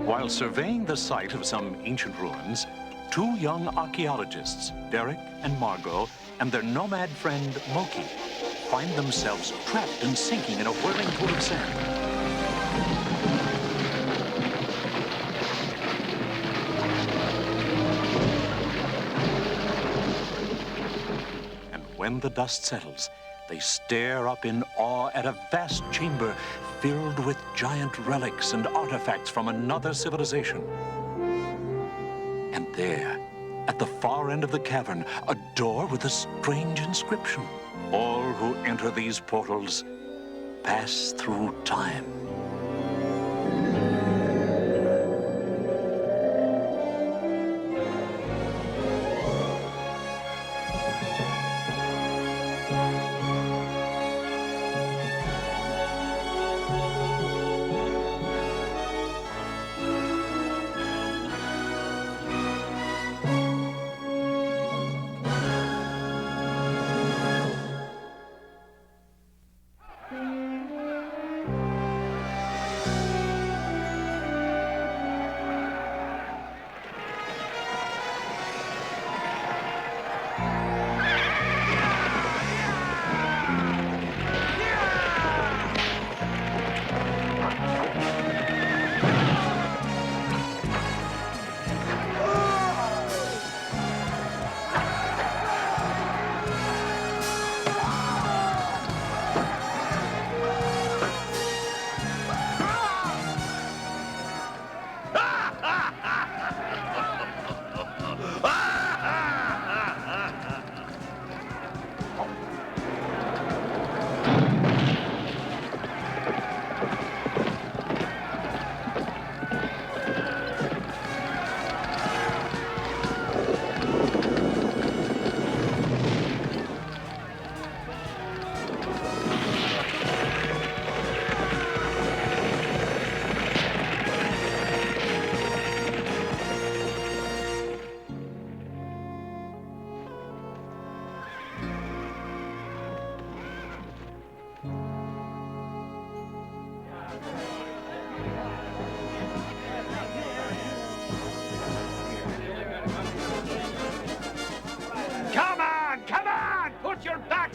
While surveying the site of some ancient ruins, two young archaeologists, Derek and Margo, and their nomad friend, Moki, find themselves trapped and sinking in a whirling pool of sand. And when the dust settles, they stare up in awe at a vast chamber filled with giant relics and artifacts from another civilization. And there, at the far end of the cavern, a door with a strange inscription. All who enter these portals pass through time.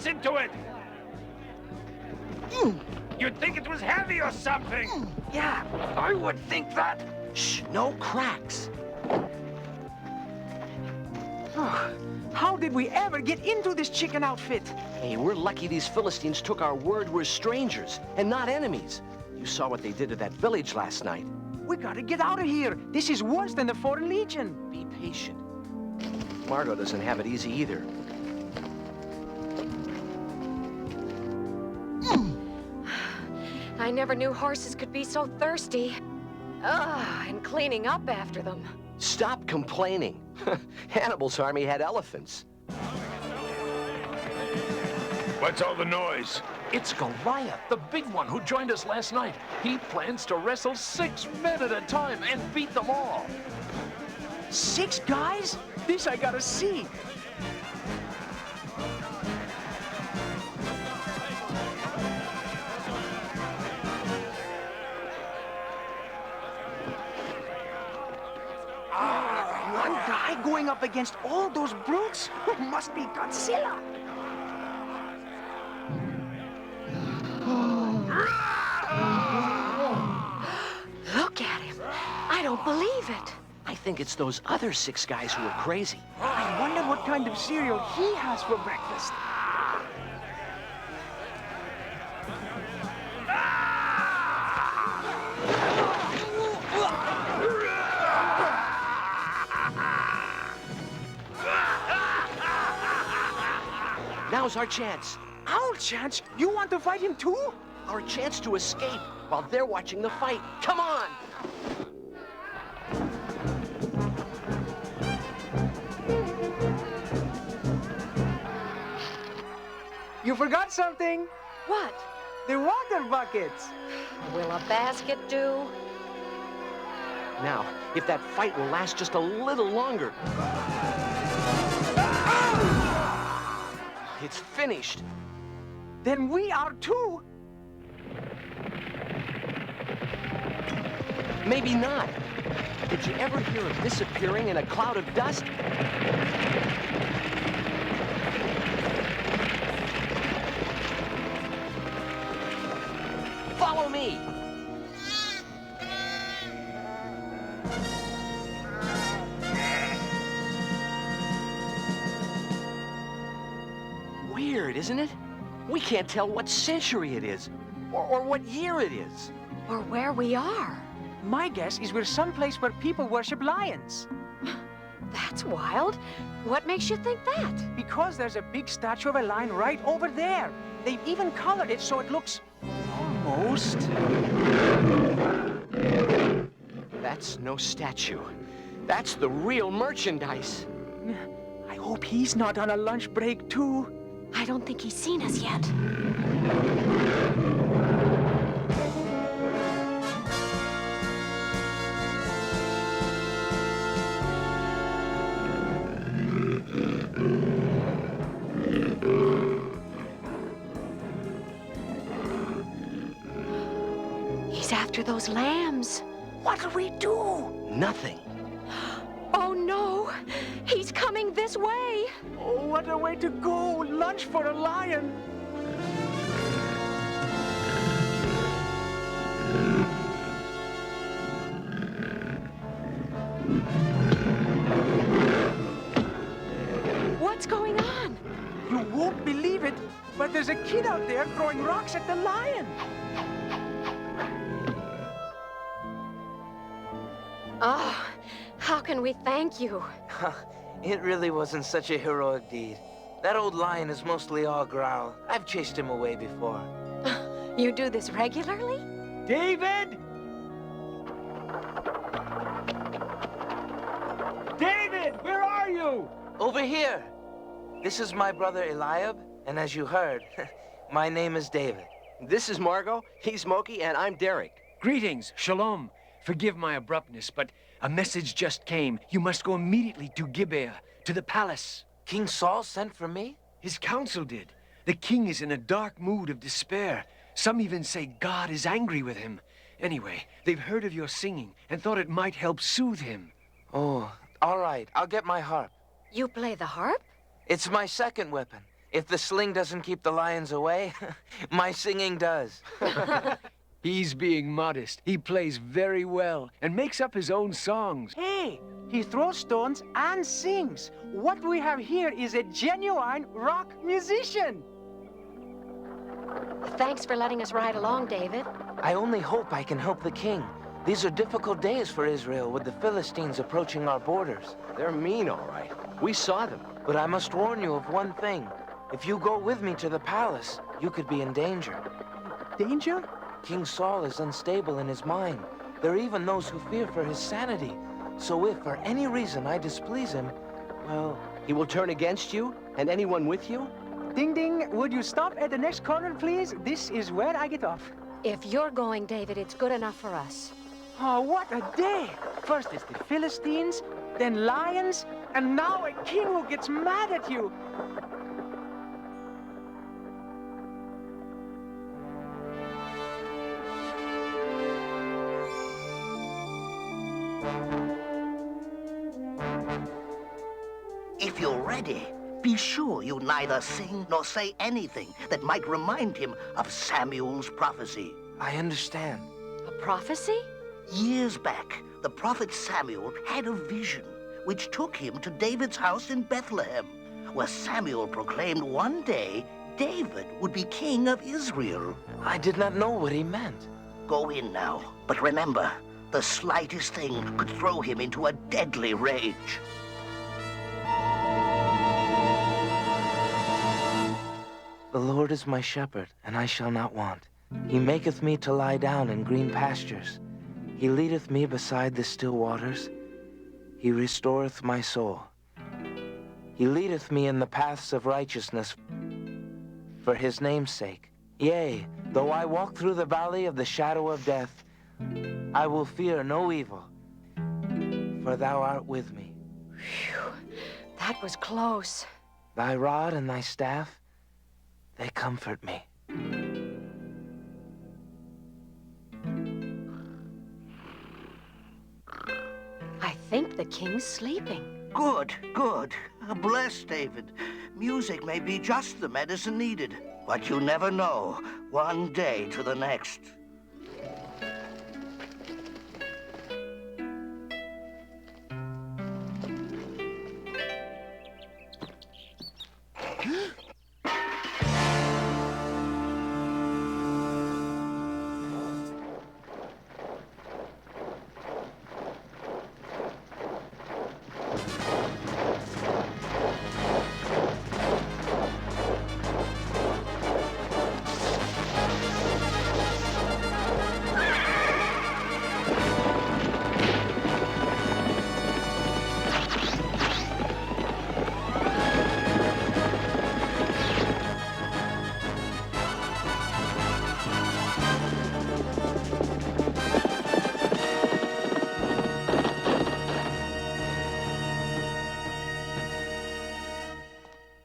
Into it! You'd think it was heavy or something! Yeah, I would think that. Shh, no cracks. How did we ever get into this chicken outfit? Hey, we're lucky these Philistines took our word we're strangers and not enemies. You saw what they did to that village last night. We gotta get out of here. This is worse than the Foreign Legion. Be patient. Margo doesn't have it easy either. I never knew horses could be so thirsty. And cleaning up after them. Stop complaining. Hannibal's army had elephants. What's all the noise? It's Goliath, the big one who joined us last night. He plans to wrestle 6 men at a time and beat them all. 6 guys? This I gotta see. One guy going up against all those brutes? Must be Godzilla. Look at him. I don't believe it. I think it's those other 6 guys who are crazy. I wonder what kind of cereal he has for breakfast. Now's our chance. Our chance? You want to fight him too? Our chance to escape while they're watching the fight. Come on! You forgot something. What? The water buckets. Will a basket do? Now, if that fight will last just a little longer. It's finished. Then we are too. Maybe not. Did you ever hear of disappearing in a cloud of dust? Follow me! Weird, isn't it? We can't tell what century it is, or what year it is. Or where we are. My guess is we're someplace where people worship lions. That's wild. What makes you think that? Because there's a big statue of a lion right over there. They've even colored it so it looks almost... That's no statue. That's the real merchandise. I hope he's not on a lunch break, too. I don't think he's seen us yet. He's after those lambs. What do we do? Nothing. Oh no! He's coming this way! Oh, what a way to go! Lunch for a lion! What's going on? You won't believe it, but there's a kid out there throwing rocks at the lion. Oh, how can we thank you? It really wasn't such a heroic deed. That old lion is mostly all growl. I've chased him away before. You do this regularly? David! David, where are you? Over here! This is my brother Eliab, and as you heard, my name is David. This is Margo, he's Moki, and I'm Derek. Greetings, shalom. Forgive my abruptness, but a message just came. You must go immediately to Gibeah, to the palace. King Saul sent for me? His council did. The king is in a dark mood of despair. Some even say God is angry with him. Anyway, they've heard of your singing and thought it might help soothe him. Oh, all right. I'll get my harp. You play the harp? It's my second weapon. If the sling doesn't keep the lions away, my singing does. He's being modest. He plays very well and makes up his own songs. Hey, he throws stones and sings. What we have here is a genuine rock musician. Thanks for letting us ride along, David. I only hope I can help the king. These are difficult days for Israel with the Philistines approaching our borders. They're mean, all right. We saw them. But I must warn you of one thing. If you go with me to the palace, you could be in danger. Danger? King Saul is unstable in his mind. There are even those who fear for his sanity. So if for any reason I displease him, well... He will turn against you and anyone with you? Ding ding, would you stop at the next corner, please? This is where I get off. If you're going, David, it's good enough for us. Oh, what a day! First it's the Philistines, then lions, and now a king who gets mad at you. If you're ready, be sure you neither sing nor say anything that might remind him of Samuel's prophecy. I understand. A prophecy? Years back, the prophet Samuel had a vision which took him to David's house in Bethlehem, where Samuel proclaimed one day David would be king of Israel. I did not know what he meant. Go in now, but remember, the slightest thing could throw him into a deadly rage. The Lord is my shepherd, and I shall not want. He maketh me to lie down in green pastures. He leadeth me beside the still waters. He restoreth my soul. He leadeth me in the paths of righteousness for his name's sake. Yea, though I walk through the valley of the shadow of death, I will fear no evil, for thou art with me. Phew, that was close. Thy rod and thy staff, they comfort me. think the king's sleeping. Good, good. Bless David. Music may be just the medicine needed, but you never know, one day to the next.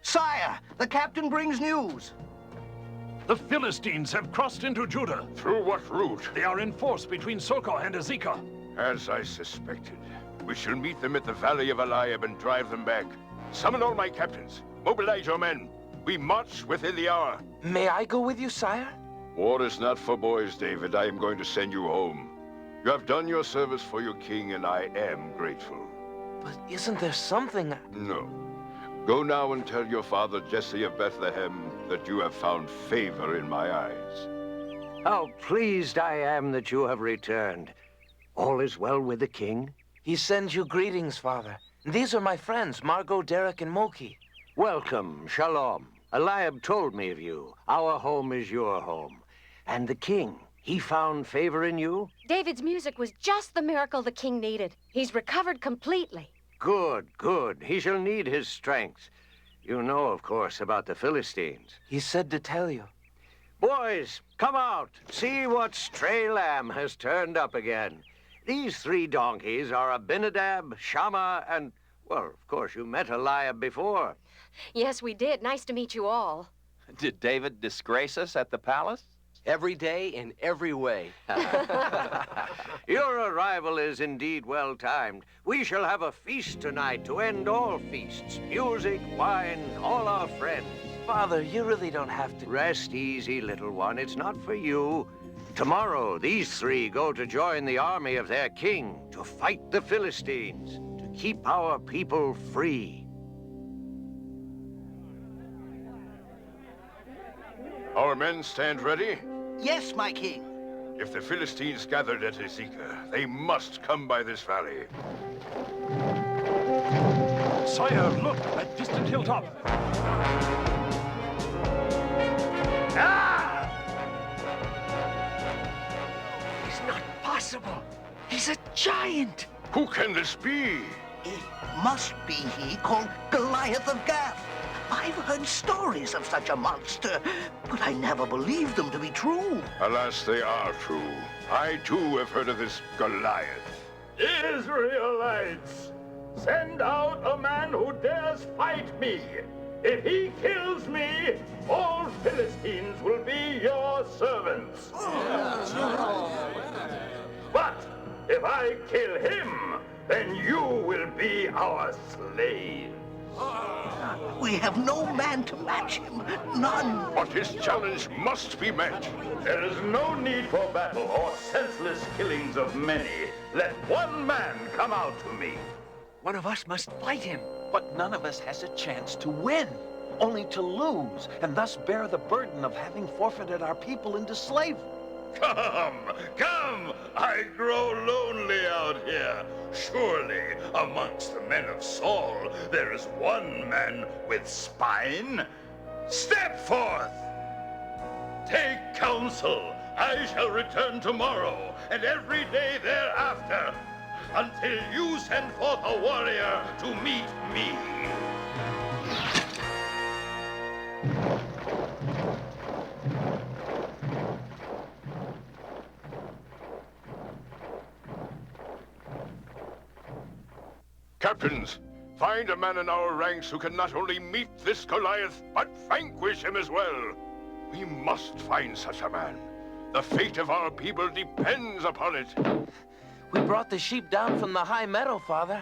Sire, the captain brings news. The Philistines have crossed into Judah. Through what route? They are in force between Soko and Azekah. As I suspected. We shall meet them at the Valley of Eliab and drive them back. Summon all my captains. Mobilize your men. We march within the hour. May I go with you, sire? War is not for boys, David. I am going to send you home. You have done your service for your king, and I am grateful. But isn't there something... No. Go now and tell your father, Jesse of Bethlehem, that you have found favor in my eyes. How pleased I am that you have returned. All is well with the king? He sends you greetings, father. These are my friends, Margo, Derek, and Moki. Welcome, shalom. Eliab told me of you. Our home is your home. And the king, he found favor in you? David's music was just the miracle the king needed. He's recovered completely. Good, good. He shall need his strength. You know, of course, about the Philistines. He said to tell you. Boys, come out. See what stray lamb has turned up again. These 3 donkeys are Abinadab, Shammah, and, well, of course, you met Eliab before. Yes, we did. Nice to meet you all. Did David disgrace us at the palace? Every day in every way. Your arrival is indeed well-timed. We shall have a feast tonight to end all feasts. Music, wine, all our friends. Father, you really don't have to... Rest easy, little one. It's not for you. Tomorrow, these 3 go to join the army of their king to fight the Philistines, to keep our people free. Our men stand ready? Yes, my king. If the Philistines gathered at Azekah, they must come by this valley. Sire, look, that distant hilltop. Ah! It's not possible. He's a giant. Who can this be? It must be he called Goliath of Gath. I've heard stories of such a monster, but I never believed them to be true. Alas, they are true. I, too, have heard of this Goliath. Israelites, send out a man who dares fight me. If he kills me, all Philistines will be your servants. But if I kill him, then you will be our slave. We have no man to match him. None. But his challenge must be met. There is no need for battle or senseless killings of many. Let one man come out to me. One of us must fight him. But none of us has a chance to win, only to lose, and thus bear the burden of having forfeited our people into slavery. Come, come! I grow lonely out here. Surely, amongst the men of Saul, there is one man with spine. Step forth! Take counsel. I shall return tomorrow, and every day thereafter, until you send forth a warrior to meet me. Captains, find a man in our ranks who can not only meet this Goliath, but vanquish him as well. We must find such a man. The fate of our people depends upon it. We brought the sheep down from the high meadow, Father.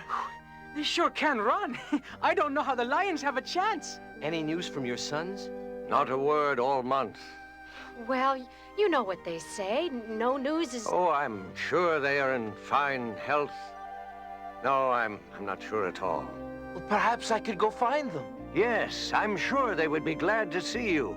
They sure can run. I don't know how the lions have a chance. Any news from your sons? Not a word all month. Well, you know what they say. No news is... Oh, I'm sure they are in fine health. No, I'm not sure at all. Well, perhaps I could go find them. Yes, I'm sure they would be glad to see you.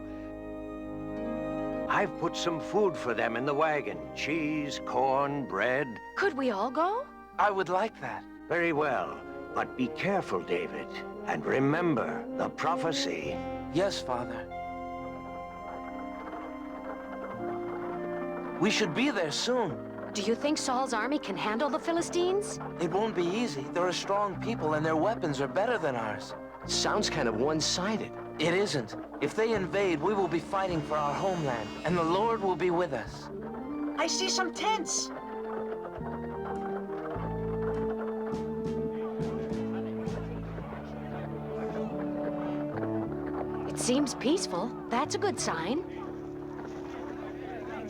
I've put some food for them in the wagon. Cheese, corn, bread. Could we all go? I would like that. Very well. But be careful, David. And remember the prophecy. Yes, Father. We should be there soon. Do you think Saul's army can handle the Philistines? It won't be easy. They're a strong people and their weapons are better than ours. Sounds kind of one-sided. It isn't. If they invade, we will be fighting for our homeland, and the Lord will be with us. I see some tents. It seems peaceful. That's a good sign.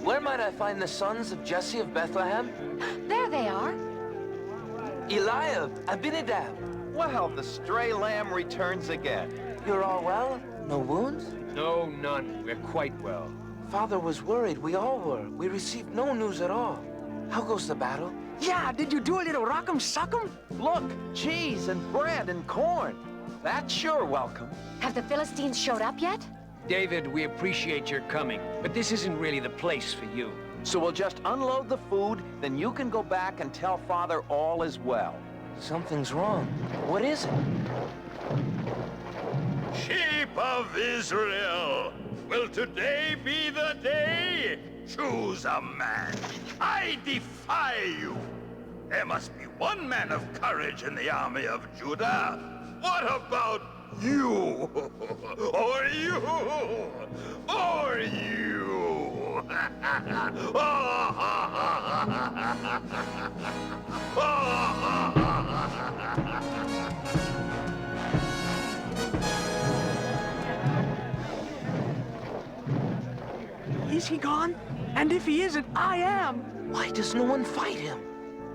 Where might I find the sons of Jesse of Bethlehem? There they are. Eliab, Abinadab. Well, the stray lamb returns again. You're all well? No wounds? No, none. We're quite well. Father was worried. We all were. We received no news at all. How goes the battle? Yeah, did you do a little rock'em sock'em? Look, cheese and bread and corn. That's sure welcome. Have the Philistines showed up yet? David, we appreciate your coming, but this isn't really the place for you. So we'll just unload the food, then you can go back and tell Father all is well. Something's wrong. What is it? Sheep of Israel, will today be the day? Choose a man. I defy you. There must be one man of courage in the army of Judah. What about you? Or you? Or you? Is he gone? And if he isn't, I am. Why does no one fight him?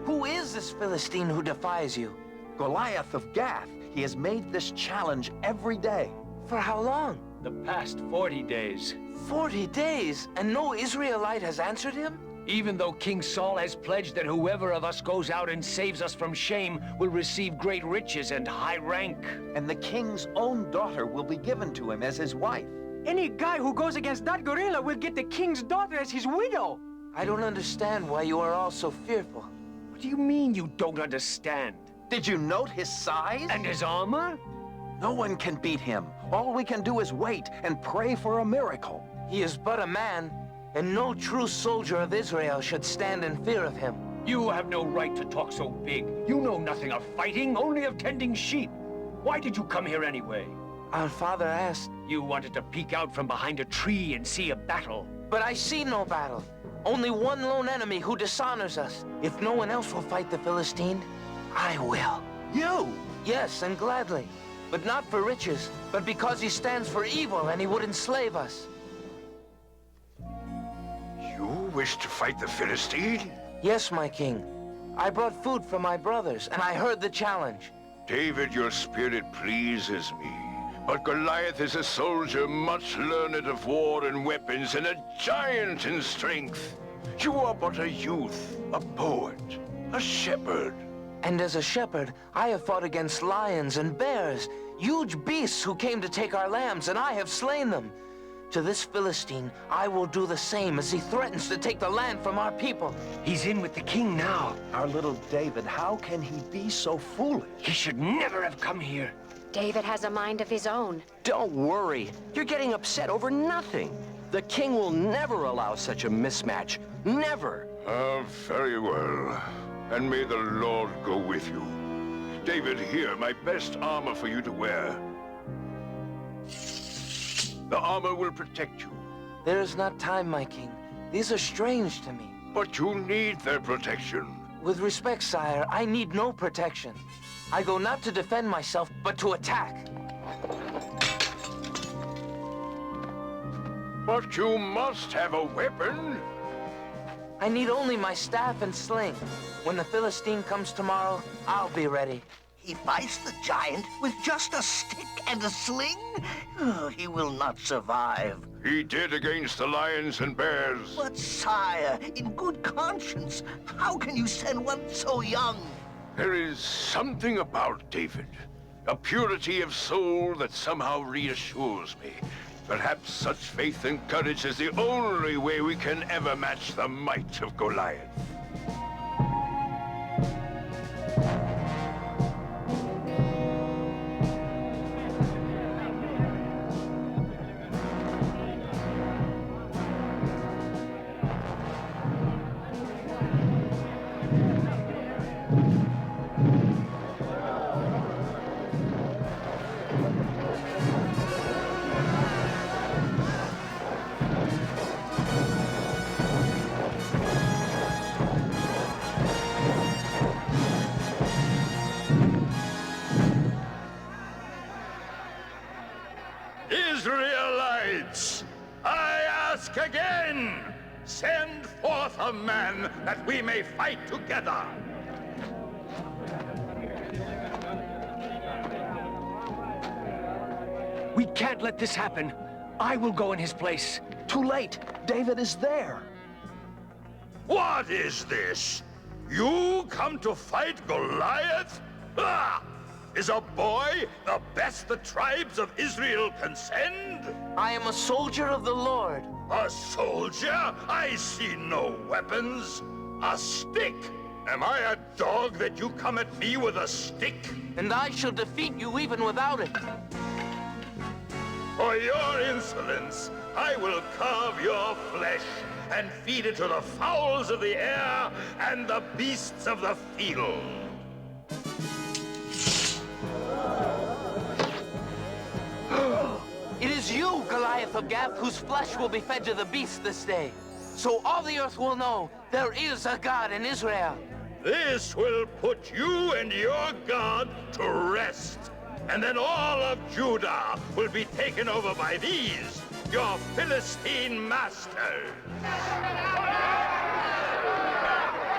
Who is this Philistine who defies you? Goliath of Gath. He has made this challenge every day. For how long? The past 40 days. 40 days, and no Israelite has answered him? Even though King Saul has pledged that whoever of us goes out and saves us from shame will receive great riches and high rank. And the king's own daughter will be given to him as his wife. Any guy who goes against that gorilla will get the king's daughter as his widow. I don't understand why you are all so fearful. What do you mean you don't understand? Did you note his size? And his armor? No one can beat him. All we can do is wait and pray for a miracle. He is but a man, and no true soldier of Israel should stand in fear of him. You have no right to talk so big. You know nothing of fighting, only of tending sheep. Why did you come here anyway? Our father asked. You wanted to peek out from behind a tree and see a battle. But I see no battle. Only one lone enemy who dishonors us. If no one else will fight the Philistine, I will. You? Yes, and gladly. But not for riches, but because he stands for evil and he would enslave us. You wish to fight the Philistine? Yes, my king. I brought food for my brothers, and I heard the challenge. David, your spirit pleases me. But Goliath is a soldier much learned of war and weapons, and a giant in strength. You are but a youth, a poet, a shepherd. And as a shepherd, I have fought against lions and bears, huge beasts who came to take our lambs, and I have slain them. To this Philistine, I will do the same as he threatens to take the land from our people. He's in with the king now. Our little David, how can he be so foolish? He should never have come here. David has a mind of his own. Don't worry. You're getting upset over nothing. The king will never allow such a mismatch. Never. Very well. And may the Lord go with you. David, here, my best armor for you to wear. The armor will protect you. There is not time, my king. These are strange to me. But you need their protection. With respect, sire, I need no protection. I go not to defend myself, but to attack. But you must have a weapon. I need only my staff and sling. When the Philistine comes tomorrow, I'll be ready. He fights the giant with just a stick and a sling? Oh, he will not survive. He did against the lions and bears. But sire, in good conscience, how can you send one so young? There is something about David, a purity of soul that somehow reassures me. Perhaps such faith and courage is the only way we can ever match the might of Goliath. Israelites, I ask again, send forth a man that we may fight together. We can't let this happen. I will go in his place. Too late. David is there. What is this? You come to fight Goliath? Ah! Is a boy the best the tribes of Israel can send? I am a soldier of the Lord. A soldier? I see no weapons. A stick? Am I a dog that you come at me with a stick? And I shall defeat you even without it. For your insolence, I will carve your flesh and feed it to the fowls of the air and the beasts of the field. It is you, Goliath of Gath, whose flesh will be fed to the beasts this day. So all the earth will know there is a God in Israel. This will put you and your God to rest. And then all of Judah will be taken over by these, your Philistine masters.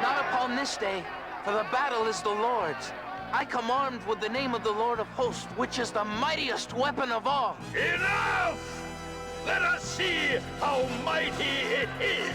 Not upon this day, for the battle is the Lord's. I come armed with the name of the Lord of hosts, which is the mightiest weapon of all. Enough! Let us see how mighty it is.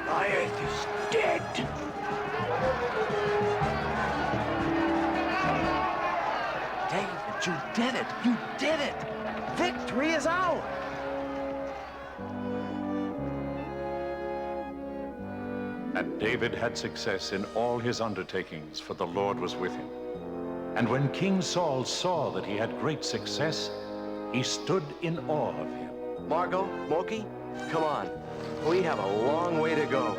Goliath is dead. David, you did it. You did it. Victory is ours. And David had success in all his undertakings, for the Lord was with him. And when King Saul saw that he had great success, he stood in awe of him. Margo, Moki, come on. We have a long way to go.